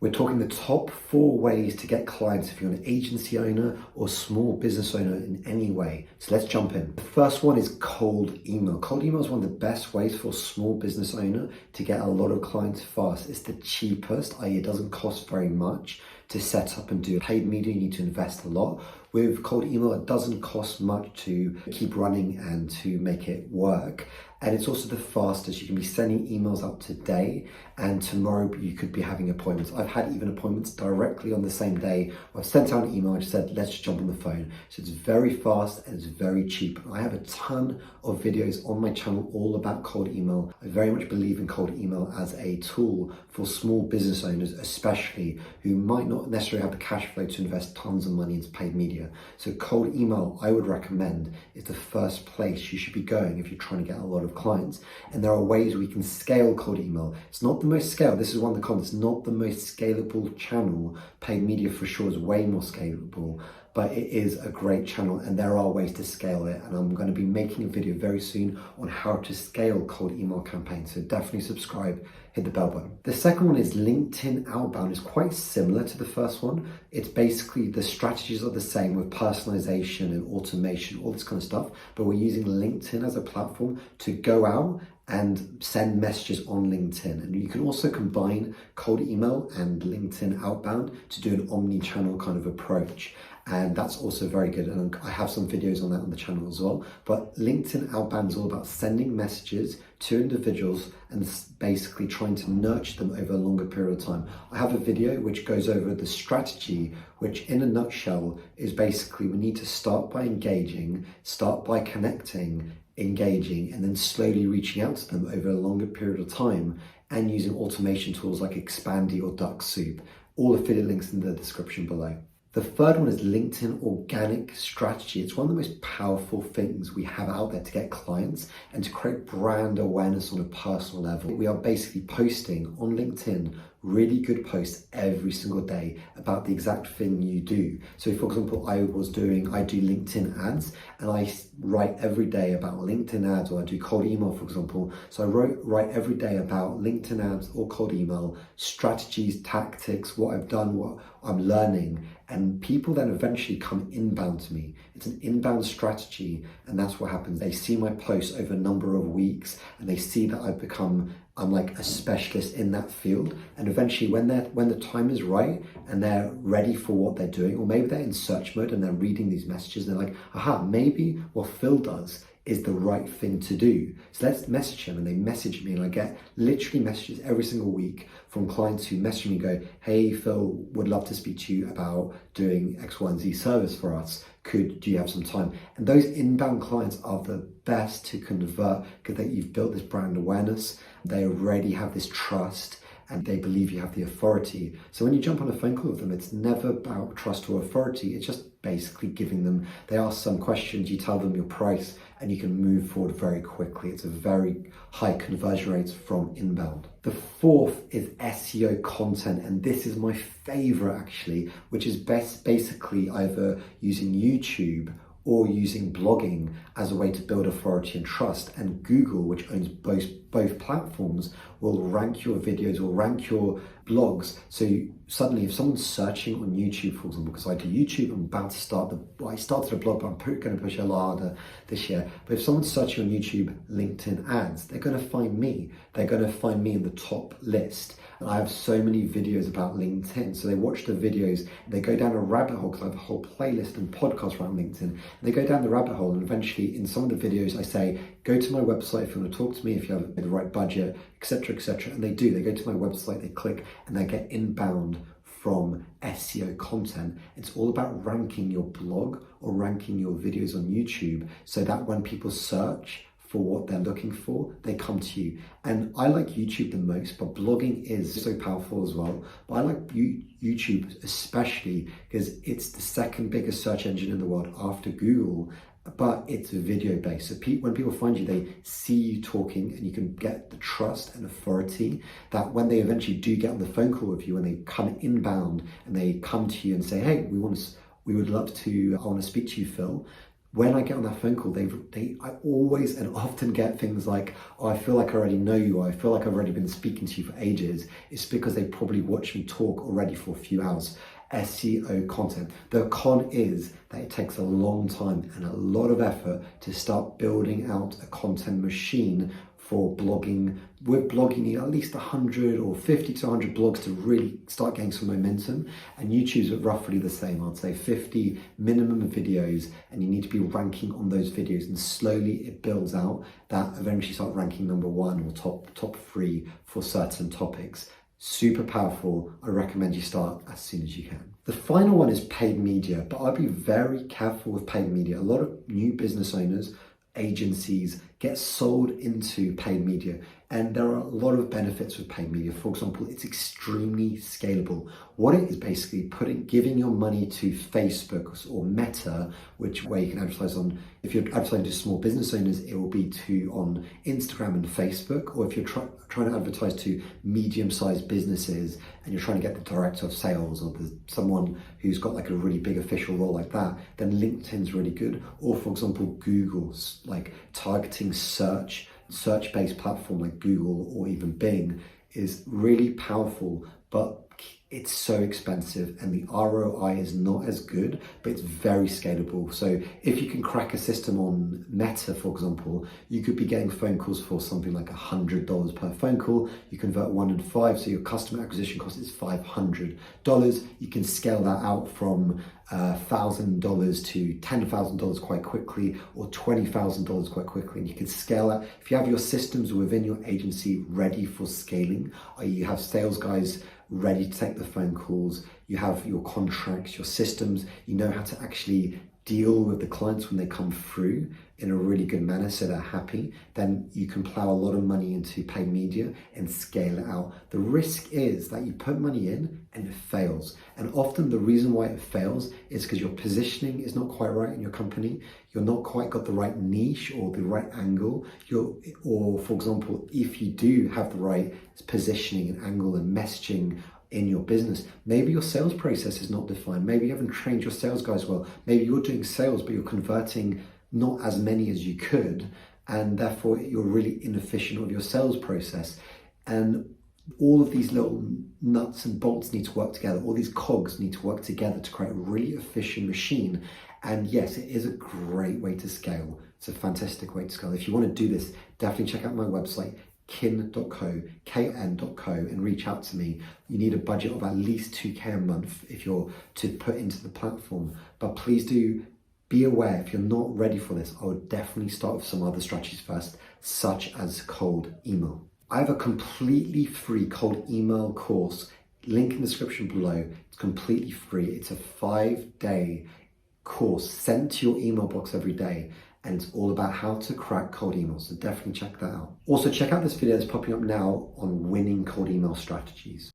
We're talking the top 4 ways to get clients if you're an agency owner or small business owner in any way. So let's jump in. The first one is cold email. Cold email is one of the best ways for a small business owner to get a lot of clients fast. It's the cheapest, i.e. it doesn't cost very much to set up and do. Paid media, you need to invest a lot. With cold email, it doesn't cost much to keep running and to make it work. And it's also the fastest. You can be sending emails out today and tomorrow you could be having appointments. I've had even appointments directly on the same day. I've sent out an email, I just said, let's just jump on the phone. So it's very fast and it's very cheap. I have a ton of videos on my channel all about cold email. I very much believe in cold email as a tool for small business owners, especially who might not necessarily have the cash flow to invest tons of money into paid media. So cold email, I would recommend, is the first place you should be going if you're trying to get a lot of clients. And there are ways we can scale cold email. It's not the most scaled. This is one of the cons. It's not the most scalable channel. Paid media for sure is way more scalable, but it is a great channel and there are ways to scale it. And I'm going to be making a video very soon on how to scale cold email campaigns. So definitely subscribe, hit the bell button. The second one is LinkedIn Outbound. It's quite similar to the first one. It's basically the strategies are the same with personalization and automation, all this kind of stuff, but we're using LinkedIn as a platform to go out and send messages on LinkedIn. And you can also combine cold email and LinkedIn Outbound to do an omni-channel kind of approach. And that's also very good. And I have some videos on that on the channel as well. But LinkedIn Outbound is all about sending messages to individuals and basically trying to nurture them over a longer period of time. I have a video which goes over the strategy, which in a nutshell is basically we need to start by engaging, start by connecting, engaging, and then slowly reaching out to them over a longer period of time and using automation tools like Expandy or DuckSoup. All affiliate links in the description below. The third one is LinkedIn Organic Strategy. It's one of the most powerful things we have out there to get clients and to create brand awareness on a personal level. We are basically posting on LinkedIn really good posts every single day about the exact thing you do. So for example, I do LinkedIn ads and I write every day about LinkedIn ads, or I do cold email, for example. So I write every day about LinkedIn ads or cold email, strategies, tactics, what I've done, what I'm learning, and people then eventually come inbound to me. It's an inbound strategy, and that's what happens. They see my posts over a number of weeks and they see that I'm like a specialist in that field, and eventually when the time is right and they're ready for what they're doing, or maybe they're in search mode and they're reading these messages and they're like, aha, maybe what Phil does is the right thing to do. So let's message him, and they message me, and I get literally messages every single week from clients who message me and go, hey Phil, would love to speak to you about doing X, Y, and Z service for us. Do you have some time? And those inbound clients are the best to convert because you've built this brand awareness. They already have this trust and they believe you have the authority. So when you jump on a phone call with them, it's never about trust or authority. It's just basically giving them, they ask some questions, you tell them your price, and you can move forward very quickly. It's a very high conversion rate from inbound. The fourth is SEO content, and this is my favorite actually, which is basically either using YouTube or using blogging as a way to build authority and trust. And Google, which owns both platforms, will rank your videos or rank your blogs. So suddenly if someone's searching on YouTube, for example, because I do YouTube, I'm about to start I started a blog, but I'm going to push it a lot harder this year. But if someone's searching on YouTube LinkedIn ads, they're going to find me. They're going to find me in the top list. And I have so many videos about LinkedIn. So they watch the videos, they go down a rabbit hole, because I have a whole playlist and podcast around LinkedIn. And they go down the rabbit hole, and eventually in some of the videos I say, go to my website if you want to talk to me, if you have the right budget, etc., etc. And they do. They go to my website, they click, and they get inbound from SEO content. It's all about ranking your blog or ranking your videos on YouTube so that when people search for what they're looking for, they come to you. And I like YouTube the most, but blogging is so powerful as well. But I like YouTube especially because it's the second biggest search engine in the world after Google, but it's video based. So when people find you, they see you talking, and you can get the trust and authority that when they eventually do get on the phone call with you, when they come inbound and they come to you and say, hey, I want to speak to you, Phil. when I get on that phone call, I always and often get things like, oh, I feel like I already know you, or I feel like I've already been speaking to you for ages. It's because they probably watched me talk already for a few hours. SEO content. The con is that it takes a long time and a lot of effort to start building out a content machine for blogging. With blogging, you need at least 100 or 50 to 100 blogs to really start getting some momentum. And YouTube's roughly the same. I'd say 50 minimum videos, and you need to be ranking on those videos. And slowly it builds out that eventually start ranking number one or top three for certain topics. Super powerful. I recommend you start as soon as you can. The final one is paid media, but I'd be very careful with paid media. A lot of new business owners, agencies get sold into paid media, and there are a lot of benefits with paid media. For example, it's extremely scalable. What it is basically giving your money to Facebook or Meta, which way you can advertise on. If you're advertising to small business owners, it will be on Instagram and Facebook. Or if you're trying to advertise to medium-sized businesses and you're trying to get the director of sales or someone who's got like a really big official role like that, then LinkedIn's really good. Or for example, Google's like targeting search-based platform like Google or even Bing is really powerful, but it's so expensive and the ROI is not as good, but it's very scalable. So if you can crack a system on Meta, for example, you could be getting phone calls for something like $100 per phone call. You convert 1 in 5, so your customer acquisition cost is $500. You can scale that out from $1,000 to $10,000 quite quickly, or $20,000 quite quickly, and you can scale that. If you have your systems within your agency ready for scaling, or you have sales guys ready to take the phone calls, you have your contracts, your systems, you know how to actually deal with the clients when they come through in a really good manner so they're happy, then you can plow a lot of money into paid media and scale it out. The risk is that you put money in and it fails. And often the reason why it fails is because your positioning is not quite right in your company. You're not quite got the right niche or the right angle. Or for example, if you do have the right positioning and angle and messaging in your business, maybe your sales process is not defined. Maybe you haven't trained your sales guys well. Maybe you're doing sales, but you're converting not as many as you could, and therefore you're really inefficient with your sales process. And all of these little nuts and bolts need to work together. All these cogs need to work together to create a really efficient machine. And yes, it is a great way to scale. It's a fantastic way to scale. If you want to do this, definitely check out my website, kin.co, KN.co, and reach out to me. You need a budget of at least 2K a month if you're to put into the platform. But please do be aware, if you're not ready for this, I would definitely start with some other strategies first, such as cold email. I have a completely free cold email course, link in the description below. It's completely free. It's a 5-day course sent to your email box every day, and it's all about how to crack cold emails, so definitely check that out. Also, check out this video that's popping up now on winning cold email strategies.